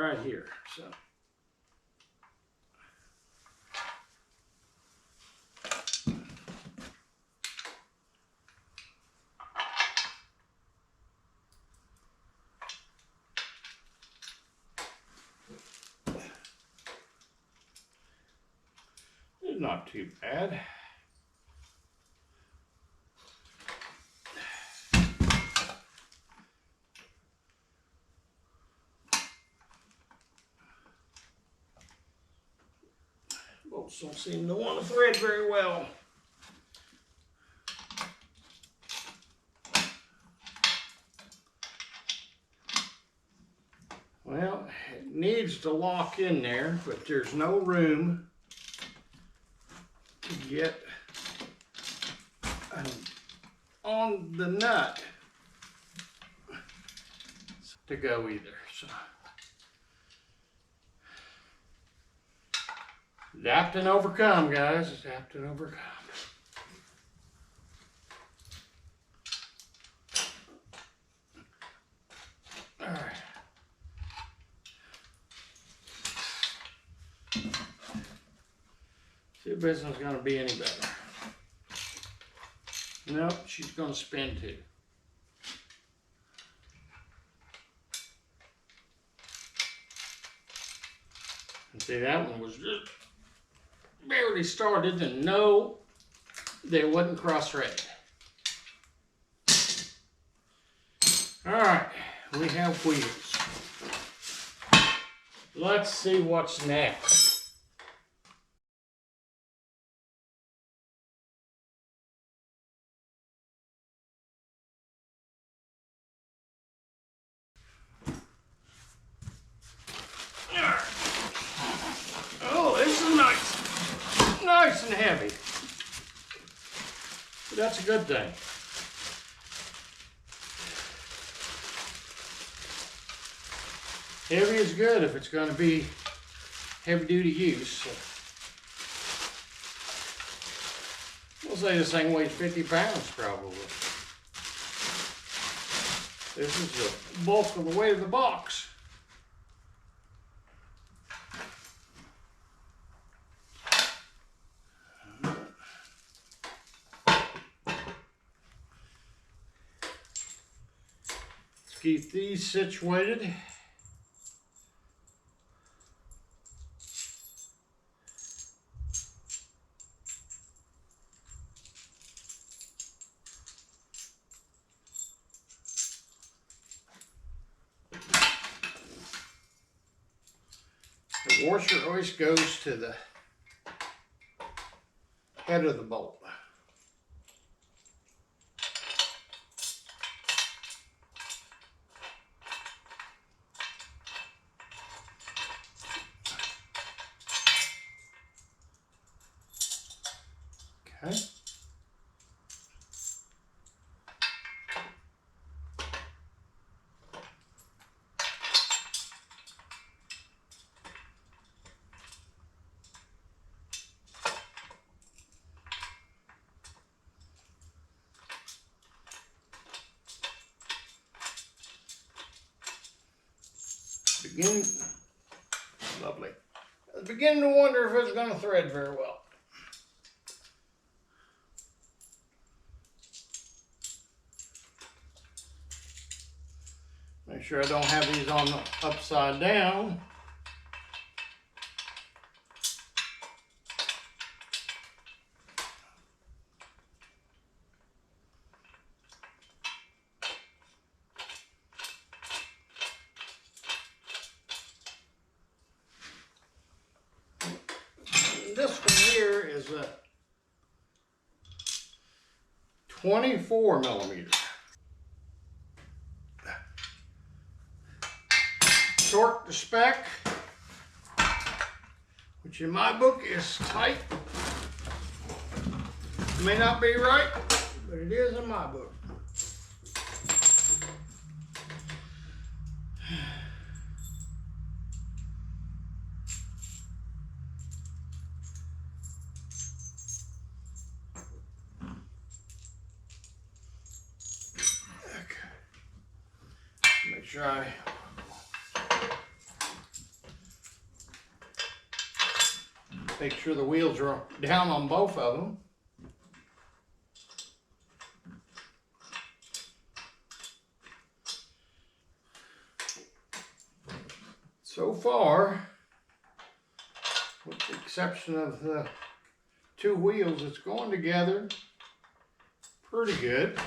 right here. So. It's not too bad. Bolts don't seem to want to thread very well. Well, it needs to lock in there, but there's no room to get on the nut to go either. So, adapt and overcome, guys. Adapt and overcome. All right. See if this one's going to be any better. Nope, she's going to spin too. And see, that one was just barely started, and no, they wasn't cross-threaded. All right, we have wheels. Let's see what's next. Oh, this is nice. Nice and heavy. But that's a good thing. Heavy is good if it's going to be heavy duty use. So we'll say this thing weighs 50 pounds probably. This is the bulk of the weight of the box. Let's keep these situated. The washer always goes to the head of the bolt. Okay. Lovely. I was beginning to wonder if it was going to thread very well. Make sure I don't have these on the upside down. This one here is a 24 millimeters. Torque to spec, which in my book is tight. May not be right, but it is in my book. Okay. Make sure I Make sure the wheels are down on both of them. So far, with the exception of the two wheels, it's going together pretty good.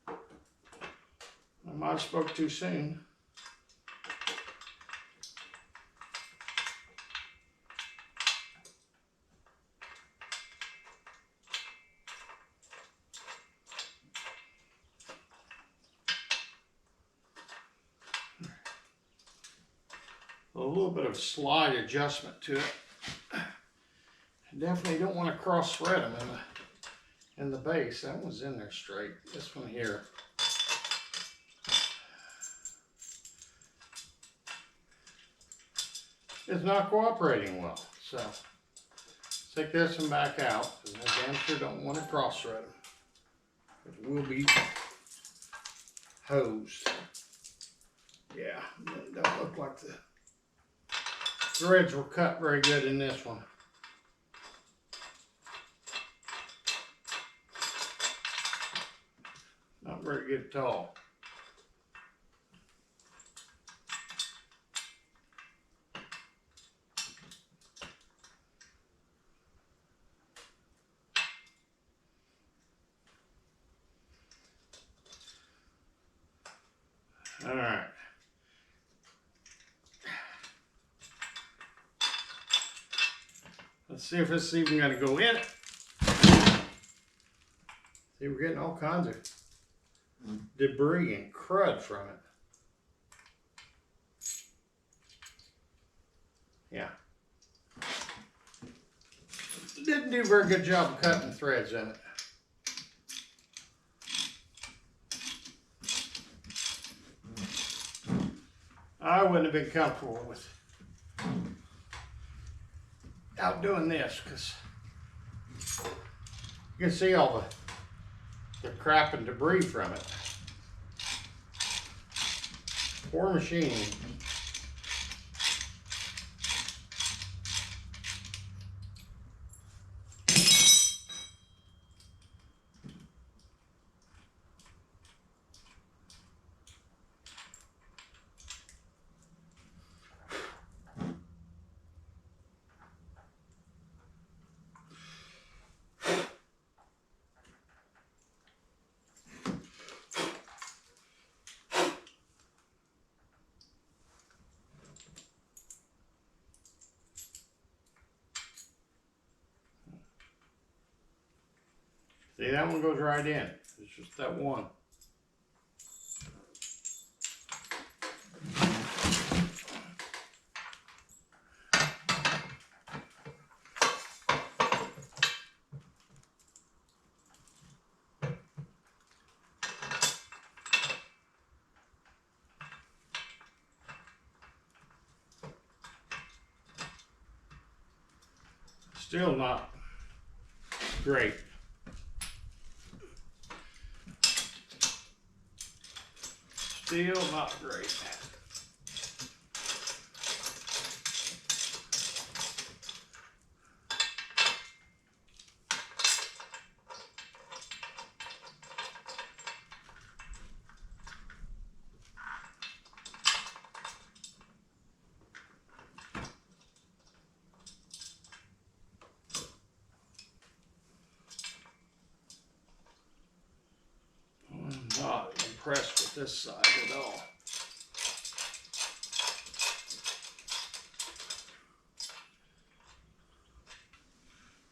I might have spoke too soon. A little bit of slide adjustment to it. Definitely don't want to cross thread them in the base. That one's in there straight. This one here. Is not cooperating well. So take this one back out because I damn sure don't want to cross thread them. It will be hosed. Yeah, it don't look like the threads were cut very good in this one. Not very good at all. All right. Let's see if this is even going to go in. See, we're getting all kinds of debris and crud from it. Yeah. Didn't do a very good job of cutting threads in it. I wouldn't have been comfortable with out doing this because you can see all the crap and debris from it. Poor machining. See, that one goes right in. It's just that one. Still not great. Still not great. I'm not impressed with this side at all.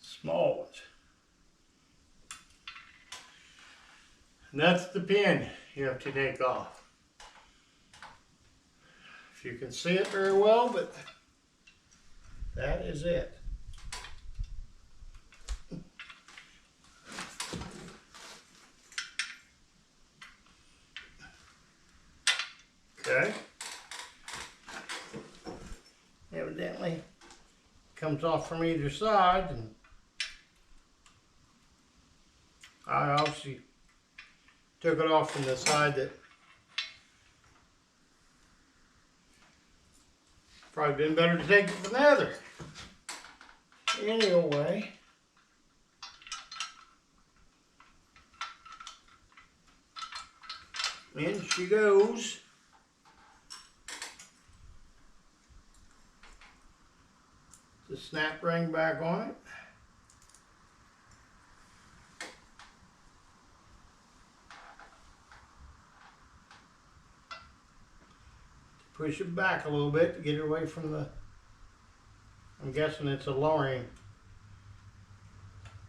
Small ones. And that's the pin you have to take off. If you can see it very well, but that is it. Okay. Evidently comes off from either side, and I obviously took it off from the side that Probably been better to take it from the other. Anyway. In she goes. The snap ring back on it. Push it back a little bit to get it away from the, I'm guessing it's a lowering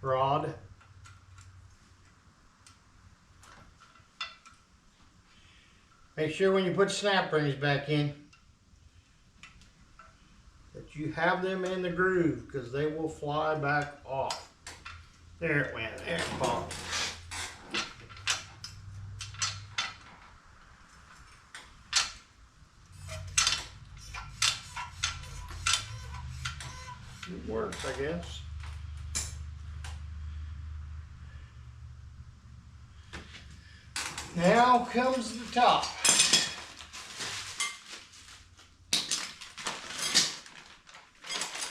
rod. Make sure when you put snap rings back in that you have them in the groove, because they will fly back off. There it went, there it popped. It works, I guess. Now comes the top.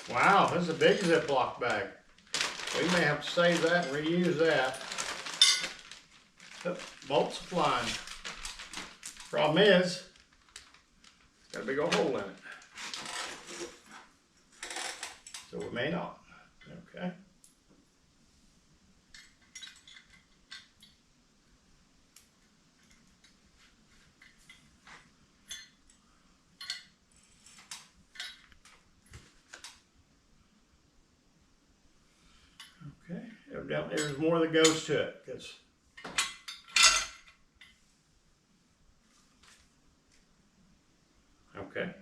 Wow, this is a big Ziploc bag. We may have to save that and reuse that. Oh, bolts are flying. Problem is, got a big old hole in it. So we may not. Okay. Okay, evidently there's more that goes to it, because okay.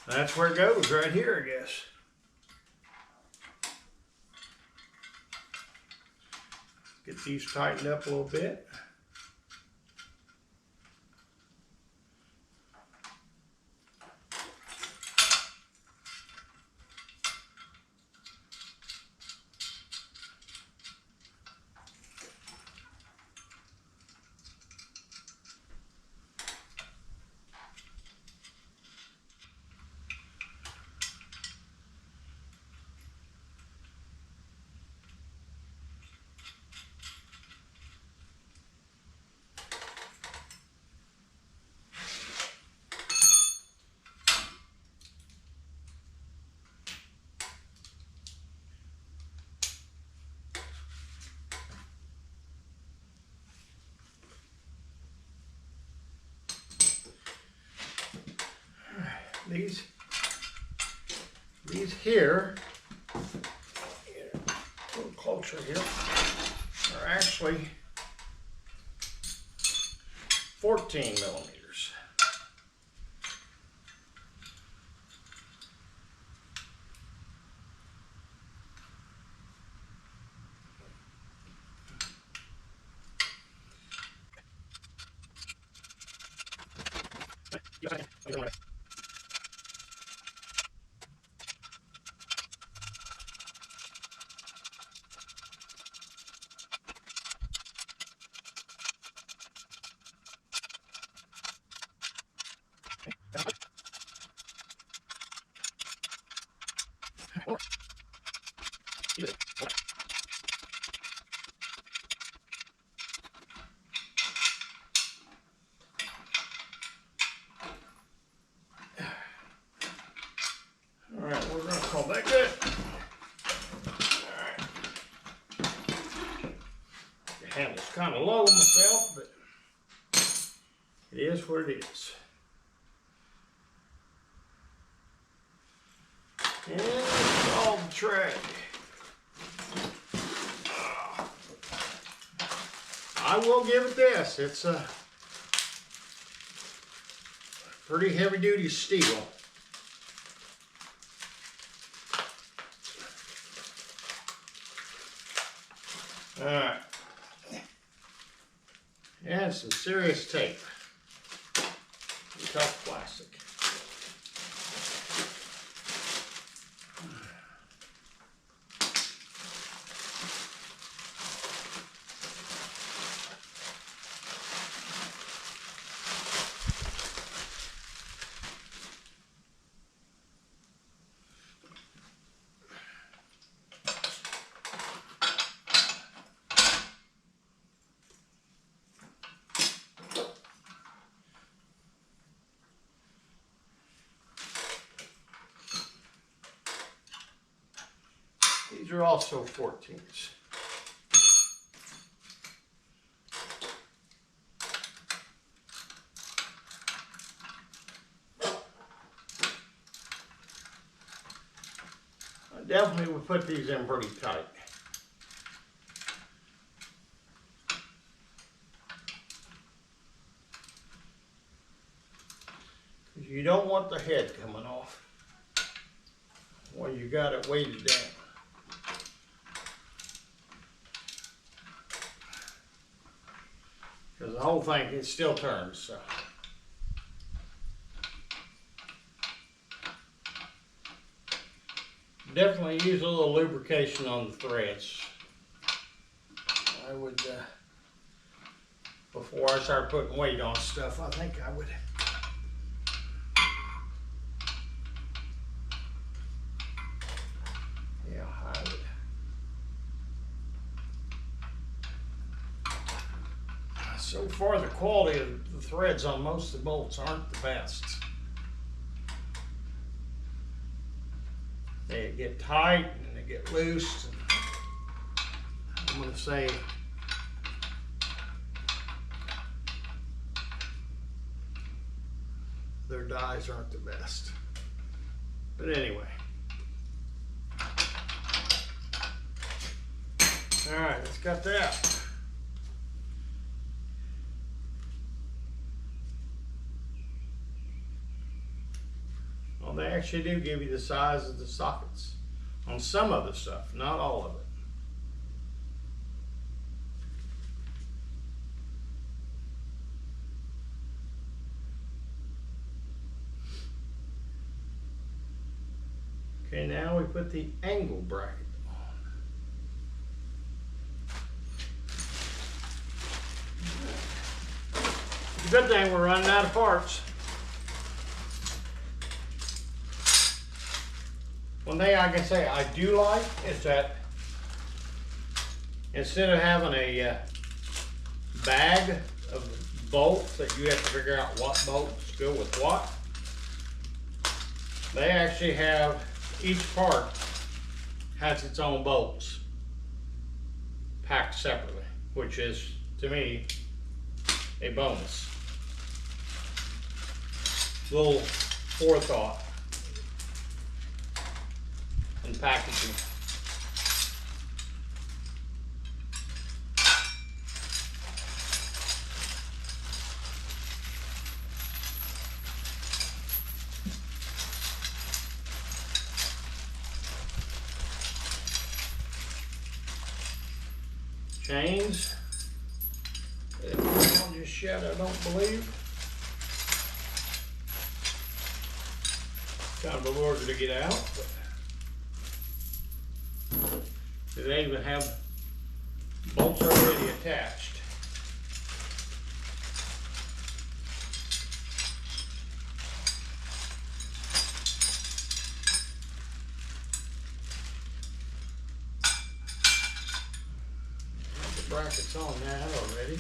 That's where it goes, right here, I guess. Get these tightened up a little bit. These here, a little closer here, are actually 14 millimeters. Alright, we're going to call that good. Alright. The handle's kind of low myself, but it is what it is. And install the tray. I will give it this. It's a pretty heavy duty steel. Alright. And some serious tape. Tough plastic. These are also 14s. I definitely would put these in pretty tight. You don't want the head coming off. Well, you got it weighted down. Because the whole thing, it still turns, so. Definitely use a little lubrication on the threads. I would, before I start putting weight on stuff, I think I would. Yeah, I would. So far, the quality of the threads on most of the bolts aren't the best. They get tight and they get loose. And I'm going to say their dies aren't the best. But anyway. All right, let's got that. Well, they actually do give you the size of the sockets on some of the stuff, not all of it. Okay, now we put the angle bracket on. The good thing, we're running out of parts. One thing I can say I do like is that instead of having a bag of bolts that you have to figure out what bolts go with what, they actually have, each part has its own bolts packed separately, which is, to me, a bonus. Little forethought in packaging. Chains. Not just yet, I don't believe. Kind of a order to get out, but they even have bolts already attached. The brackets on that already.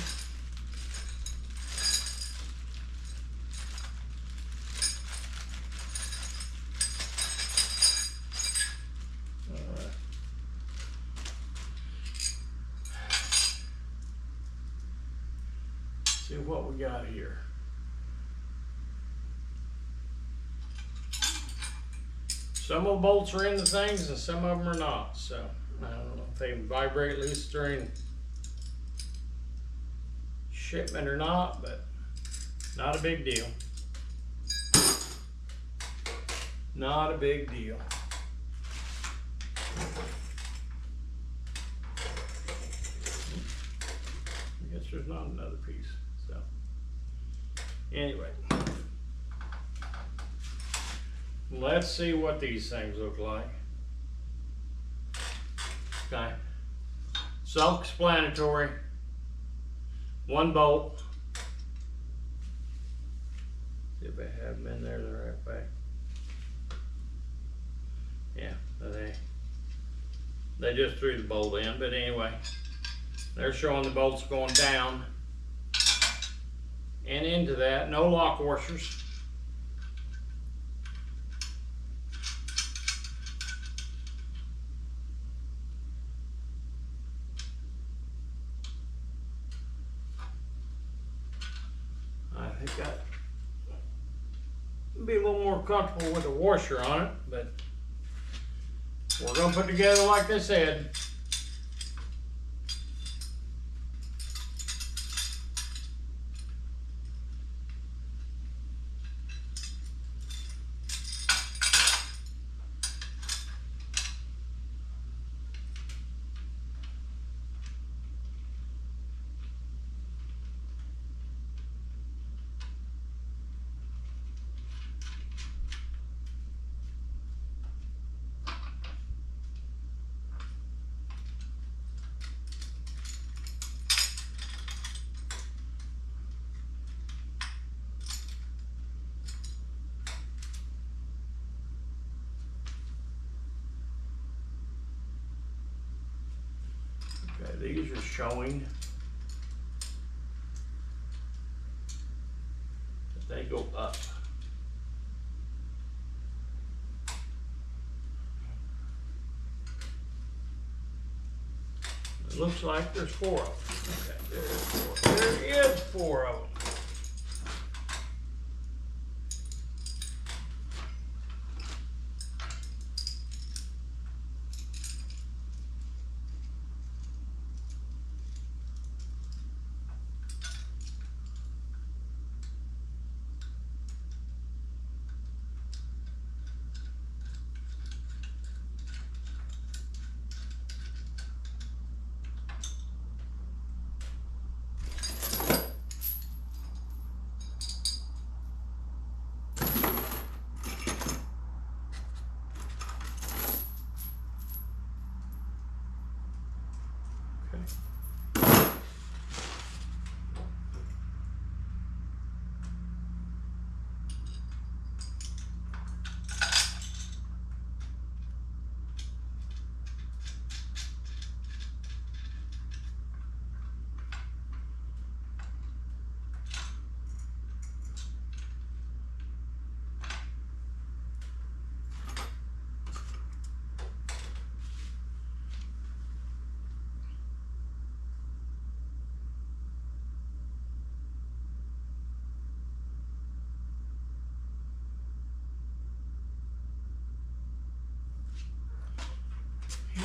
See what we got here. Some of the bolts are in the things and some of them are not. So I don't know if they vibrate loose during shipment or not, but not a big deal. Not a big deal. I guess there's not another piece. So anyway, let's see what these things look like. Okay, self-explanatory. One bolt. See if I have them in there the right way. Yeah, they just threw the bolt in, but anyway, they're showing the bolts going down and into that. No lock washers. think that be a little more comfortable with the washer on it, but we're gonna put together like they said. Okay, these are showing that they go up. It looks like there's 4 of them. Okay, there's 4. There is 4 of them.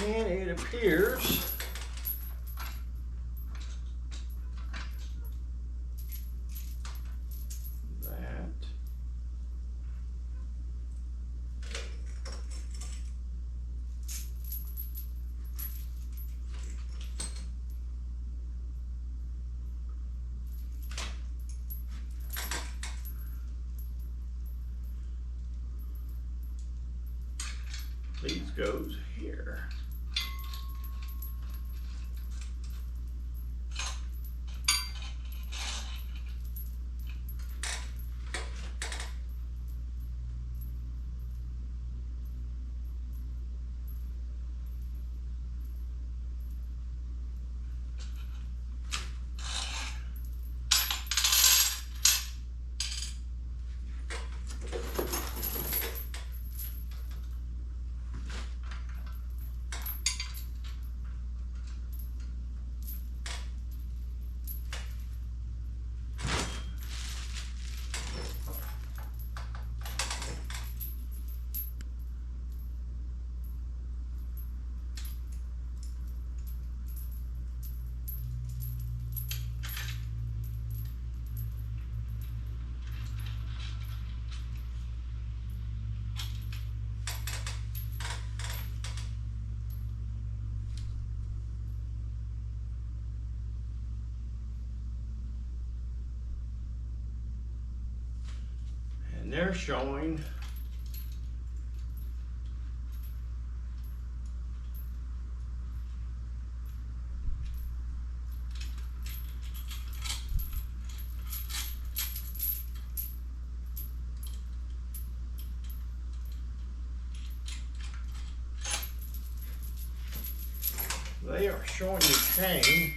And it appears that these goes here. And they're showing you chain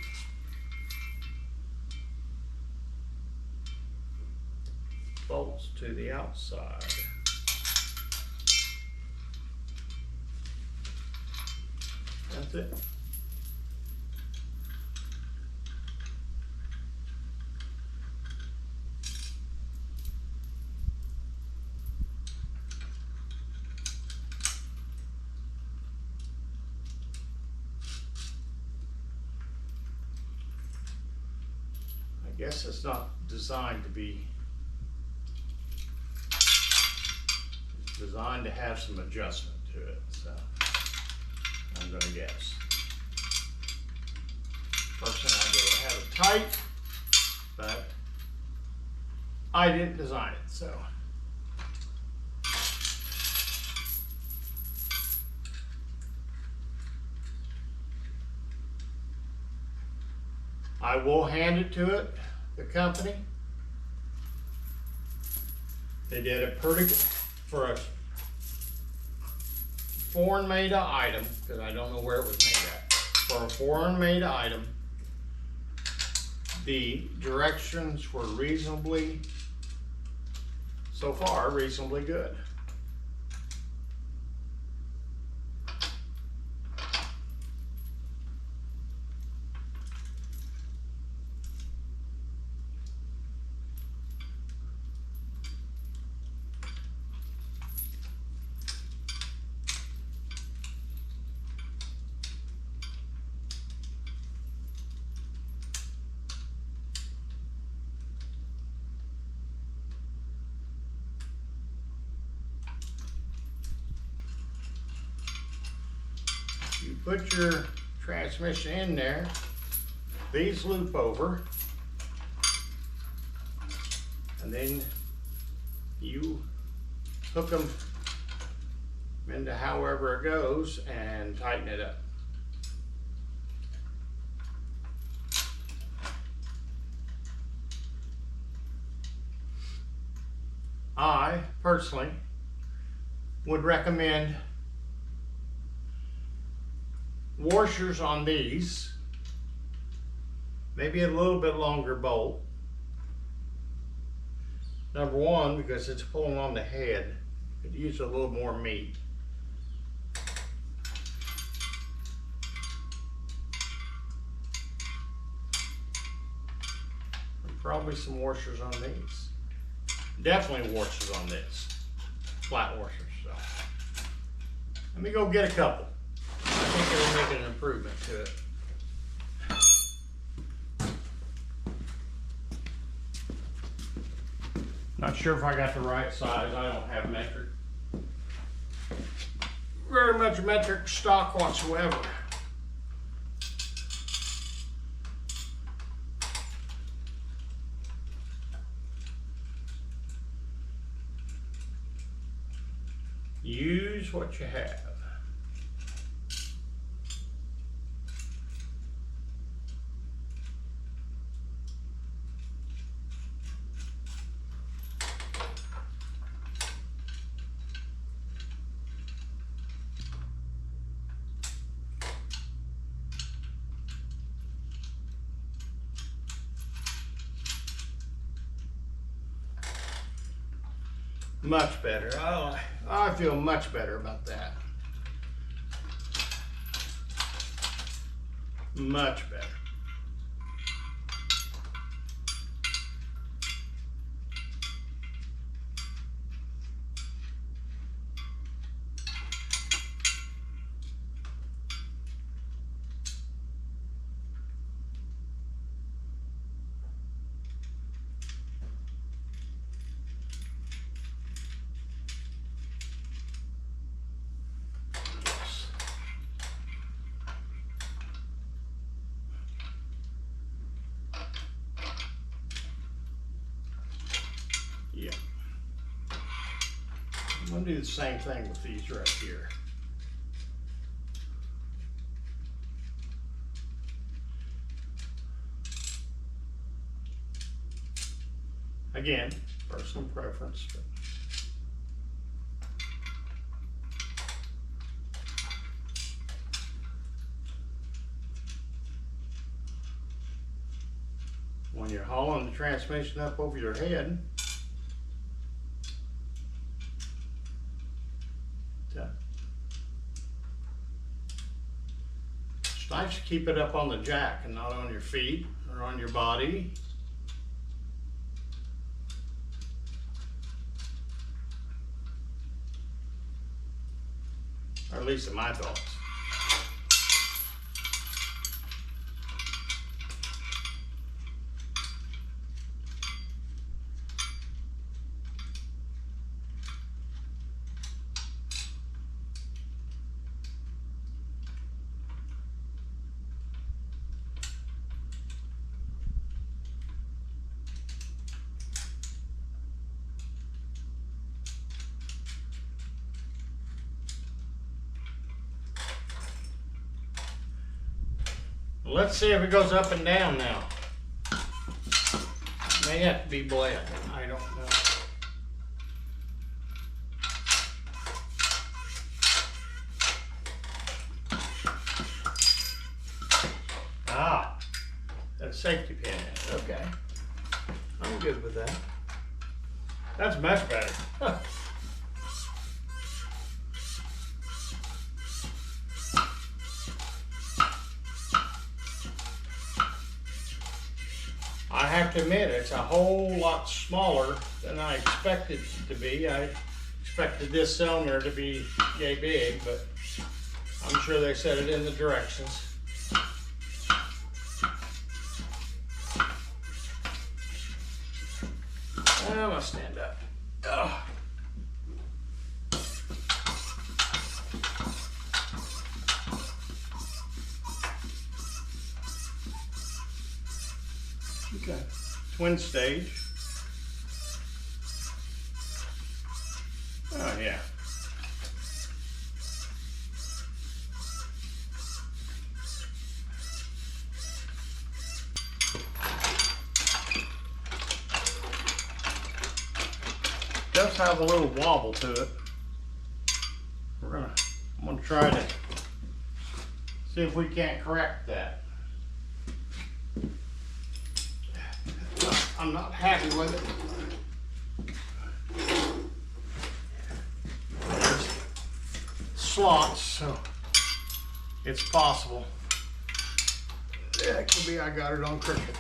bolts to the outside. That's it. guess it's not designed to be, it's designed to have some adjustment to it, so I'm gonna guess. First thing I do, I have it tight, but I didn't design it, so. I will hand it to it, the company. They did it pretty good for a foreign made item, because I don't know where it was made at. For a foreign made item, the directions were reasonably, so far, reasonably good. You put your transmission in there, these loop over, and then you hook them into however it goes and tighten it up. I personally would recommend washers on these, maybe a little bit longer bolt. Number one, because it's pulling on the head, it uses a little more meat. And probably some washers on these. Definitely washers on this, flat washers. So let me go get a couple. I think it'll make an improvement to it. Not sure if I got the right size. I don't have metric, very much metric stock whatsoever. Use what you have. Much better. Oh, I feel much better about that. Much better. Yeah. I'm going to do the same thing with these right here. Again, personal preference. But when you're hauling the transmission up over your head, it's nice to keep it up on the jack and not on your feet or on your body. Or at least in my thoughts. Let's see if it goes up and down now. May have to be bled. I don't know. Ah, that's safety pin. Okay. I'm good with that. That's much better. I have to admit, it's a whole lot smaller than I expected it to be. I expected this cylinder to be yay big, but I'm sure they said it in the directions. I'm gonna stand up. Ugh. Okay, twin stage. Oh yeah. Does have a little wobble to it. I'm gonna try to see if we can't correct that. I'm not happy with it. There's slots, so it's possible. Yeah, it could be I got it on crooked.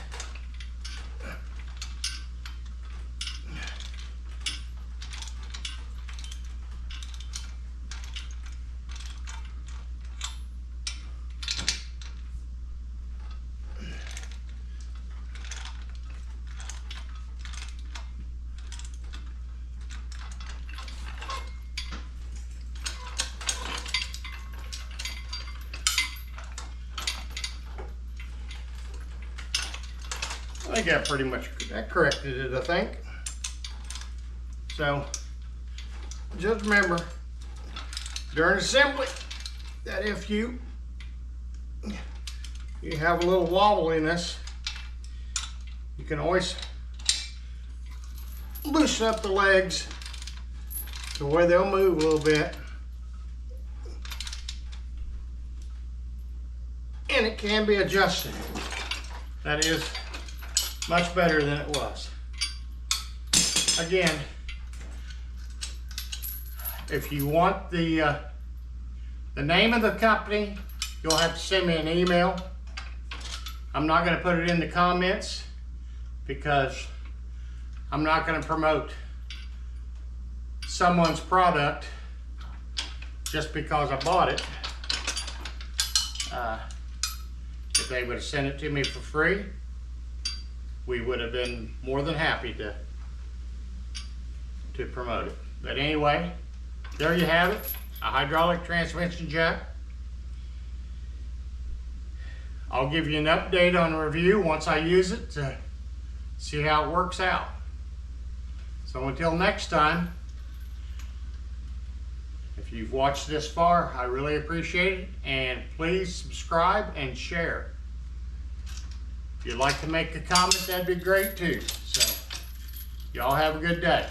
I think that pretty much corrected it, I think. So, just remember, during assembly, that if you have a little wobble in this, you can always loosen up the legs to where they'll move a little bit. And it can be adjusted. That is much better than it was. Again, if you want the name of the company, you'll have to send me an email. I'm not going to put it in the comments because I'm not going to promote someone's product just because I bought it. If they would have sent it to me for free, we would have been more than happy to promote it. But anyway, there you have it, a hydraulic transmission jack. I'll give you an update on the review once I use it to see how it works out. So until next time, if you've watched this far, I really appreciate it, and please subscribe and share. If you'd like to make a comment, that'd be great too. So, y'all have a good day.